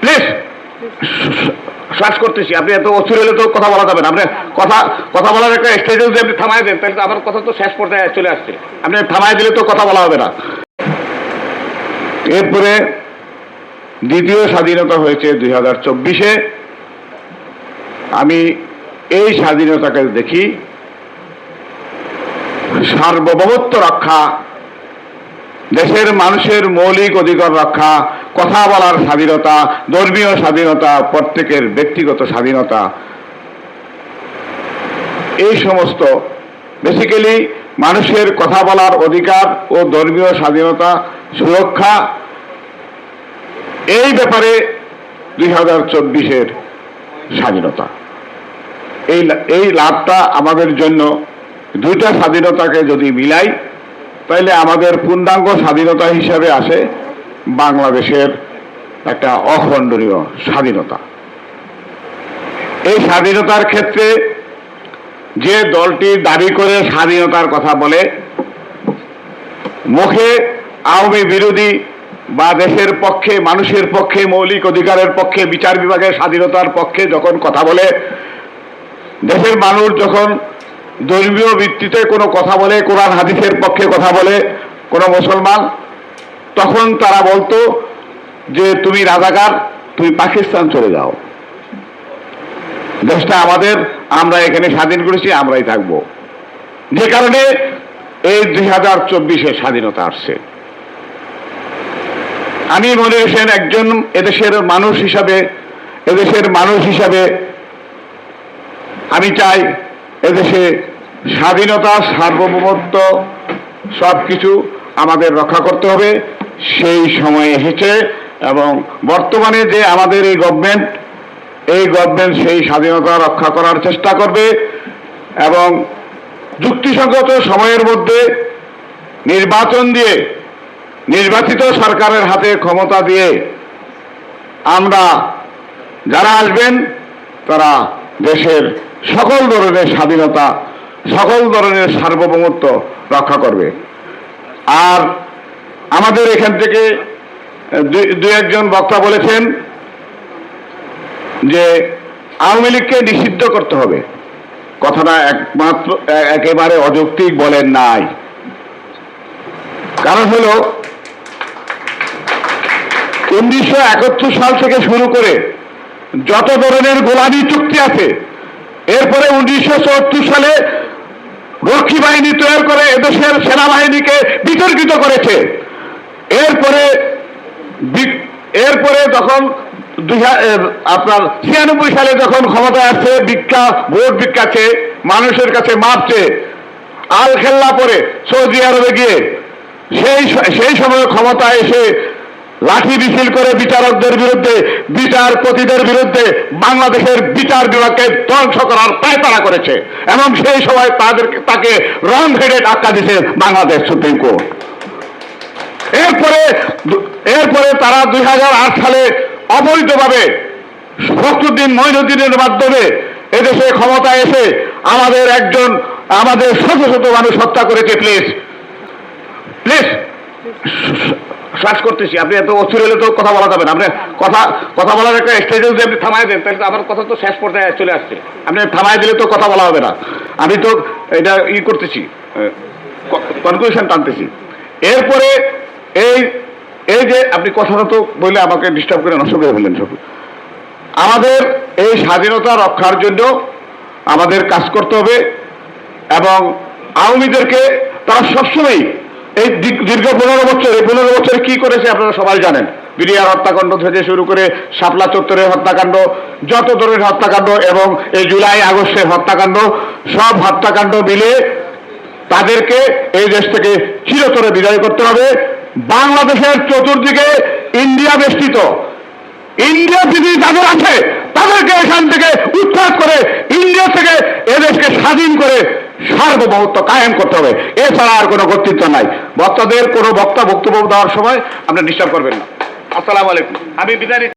Please শ্বাস করতেছি, আপনি এত অস্থির হলে তো কথা বলা যাবে না। আপনি কথা বলার একটা স্টেজে যদি আপনি থামাই দেন তাহলে তো আমার কথা তো শেষ পর্যায়ে চলে আসছে। আপনি থামাই দিলে তো কথা বলা হবে না। এরপরে দ্বিতীয় স্বাধীনতা হয়েছে 2024-এ। আমি এই স্বাধীনতাকে দেখি সার্বভৌমত্ব রক্ষা, দেশের মানুষের মৌলিক অধিকার রক্ষা, কথা বলার স্বাধীনতা, ধর্মীয় স্বাধীনতা, প্রত্যেকের ব্যক্তিগত স্বাধীনতা, এই সমস্ত বেসিক্যালি মানুষের কথা বলার অধিকার ও ধর্মীয় স্বাধীনতা সুরক্ষা, এই ব্যাপারে 2024-এর স্বাধীনতা। এই লাভটা আমাদের জন্য, দুইটা স্বাধীনতাকে যদি মিলাই তাহলে আমাদের পূর্ণাঙ্গ স্বাধীনতা হিসাবে আসে বাংলাদেশের একটা অখণ্ডনীয় স্বাধীনতা। এই স্বাধীনতার ক্ষেত্রে যে দলটি দাবি করে স্বাধীনতার কথা বলে, মুখে আওয়ামী বিরোধী বা দেশের পক্ষে, মানুষের পক্ষে, মৌলিক অধিকারের পক্ষে, বিচার বিভাগের স্বাধীনতার পক্ষে যখন কথা বলে, দেশের মানুষ যখন ধর্মীয় ভিত্তিতে কোনো কথা বলে, কোরআন হাদিসের পক্ষে কথা বলে কোনো মুসলমান, তখন তারা বলতো যে তুমি রাজাকার, তুমি পাকিস্তান চলে যাও, দেশটা আমাদের, আমরা এখানে স্বাধীন করেছি, আমরাই থাকবো। যে কারণে এই 2024-এর স্বাধীনতা আসছে। আমি মনে করেন একজন এদেশের মানুষ হিসাবে আমি চাই এদেশে স্বাধীনতা, সার্বভৌমত্ব সবকিছু আমাদের রক্ষা করতে হবে। সেই সময় এসেছে এবং বর্তমানে যে আমাদের এই গভর্নমেন্ট সেই স্বাধীনতা রক্ষা করার চেষ্টা করবে এবং যুক্তিসঙ্গত সময়ের মধ্যে নির্বাচন দিয়ে, নির্বাচিত সরকারের হাতে ক্ষমতা দিয়ে আমরা যারা আসবেন তারা দেশের সকল ধরনের স্বাধীনতা, সকল ধরনের সার্বভৌমত্ব রক্ষা করবে। আর আমাদের এখান থেকে দু একজন বক্তা বলেছেন যে আওয়ামী লীগকে নিষিদ্ধ করতে হবে। কথাটা একেবারে অযৌক্তিক বলেন নাই। কারণ হলো 1971 সাল থেকে শুরু করে যত ধরনের গোলামি চুক্তি আছে, এরপরে 1974 সালে রক্ষী বাহিনী তৈরি করে এদেশের সেনাবাহিনীকে বিতর্কিত করেছে। এরপরে যখন আপনার 96 সালে যখন ক্ষমতায় আসছে, ভোট ভিক্ষাছে, মানুষের কাছে মাপ চেয়ে আল খেল্লা পরে সৌদি আরবে গিয়ে সেই সময় ক্ষমতায় এসে লাঠি মিছিল করে বিচারকদের বিরুদ্ধে, বিচারপতিদের বিরুদ্ধে বাংলাদেশের বিচার বিভাগকে ধ্বংস করার পায়তারা করেছে এবং সেই সময় তাকে রং হেডেড আখ্যা দিয়েছে বাংলাদেশ সুপ্রিম কোর্ট। এরপরে তারা 2008 সালে অবৈধভাবে ফখরুদ্দিন মঈনুদ্দিনের মাধ্যমে এদেশে ক্ষমতায় এসে আমাদের শত শত মানুষ হত্যা করেছে। প্লিজ শ্বাস করতেছি, আপনি এত অস্থির হলে তো কথা বলা যাবে না। আপনি কথা বলার একটা স্টেজে যদি আপনি থামাই দেন তাহলে তো আমার কথা তো শেষ পর্যায়ে চলে আসছে। আপনি থামাই দিলে তো কথা বলা হবে না। আমি তো এটা করতেছি, কনক্লুশন টানতেছি। এরপরে এই যে আপনি কথাটা তো বললে আমাকে ডিস্টার্ব করে নষ্ট করে ফেললেন সব। আমাদের এই স্বাধীনতা রক্ষার জন্য আমাদের কাজ করতে হবে এবং আওয়ামীদেরকে তারা সবসময় এই দীর্ঘ 15 বছর, এই 15 বছরে কি করেছে আপনারা সবাই জানেন। বিডিআর হত্যাকাণ্ড থেকে শুরু করে শাপলা চত্বরের হত্যাকাণ্ড, যত ধরনের হত্যাকাণ্ড এবং এই জুলাই আগস্টের হত্যাকাণ্ড, সব হত্যাকাণ্ড মিলে তাদেরকে এই দেশ থেকে চিরতরে বিদায় করতে হবে। বাংলাদেশের চতুর্দিকে ইন্ডিয়া বেষ্টিত, ইন্ডিয়া পৃথিবী যাদের আছে তাদেরকে এখান থেকে উৎখাত করে ইন্ডিয়া থেকে এদেশকে স্বাধীন করে সার্বভৌমত্ব কায়েম করতে হবে। এছাড়া আর কোনো কর্তৃত্ব নাই। বক্তাদের কোনো বক্তব্য দেওয়ার সময় আপনারা ডিস্টার্ব করবেন না। আসসালামু আলাইকুম। আমি বিদায়।